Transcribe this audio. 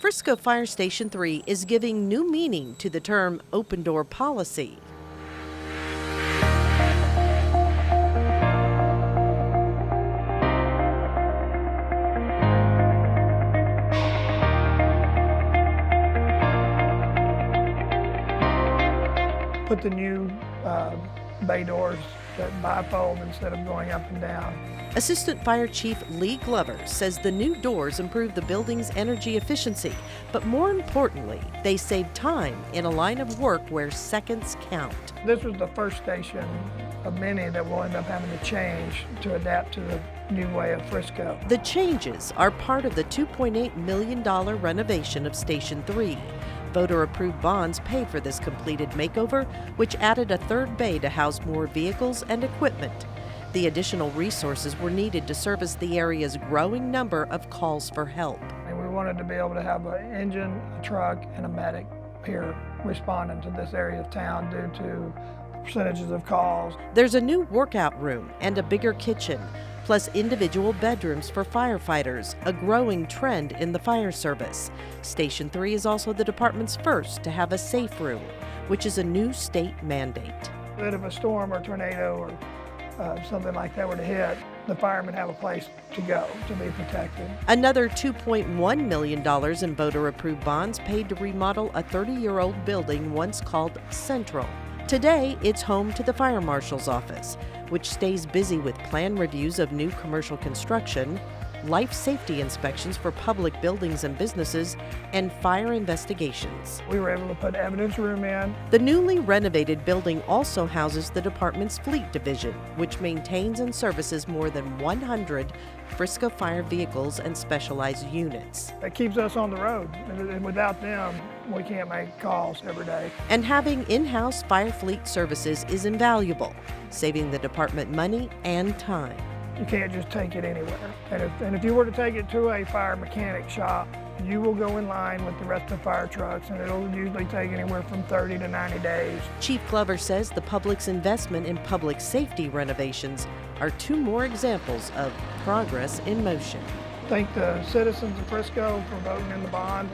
Frisco Fire Station 3 is giving new meaning to the term open door policy. Put the new bay doors that bifold instead of going up and down. Assistant Fire Chief Lee Glover says the new doors improve the building's energy efficiency, but more importantly, they save time in a line of work where seconds count. This was the first station of many that will end up having to change to adapt to the new way of Frisco. The changes are part of the $2.8 million renovation of Station 3. Voter-approved bonds paid for this completed makeover, which added a third bay to house more vehicles and equipment. The additional resources were needed to service the area's growing number of calls for help. And we wanted to be able to have an engine, a truck, and a medic here responding to this area of town due to percentages of calls. There's a new workout room and a bigger kitchen, plus individual bedrooms for firefighters, a growing trend in the fire service. Station 3 is also the department's first to have a safe room, which is a new state mandate. If a storm or tornado or something like that were to hit, the firemen have a place to go to be protected. Another $2.1 million in voter-approved bonds paid to remodel a 30-year-old building once called Central. Today, it's home to the Fire Marshal's office, which stays busy with plan reviews of new commercial construction, life safety inspections for public buildings and businesses, and fire investigations. We were able to put evidence room in. The newly renovated building also houses the department's fleet division, which maintains and services more than 100 Frisco Fire vehicles and specialized units. That keeps us on the road, and without them, we can't make calls every day. And having in-house fire fleet services is invaluable, saving the department money and time. You can't just take it anywhere. And if you were to take it to a fire mechanic shop, you will go in line with the rest of the fire trucks, and it'll usually take anywhere from 30 to 90 days. Chief Glover says the public's investment in public safety renovations are two more examples of progress in motion. Thank the citizens of Frisco for voting in the bond.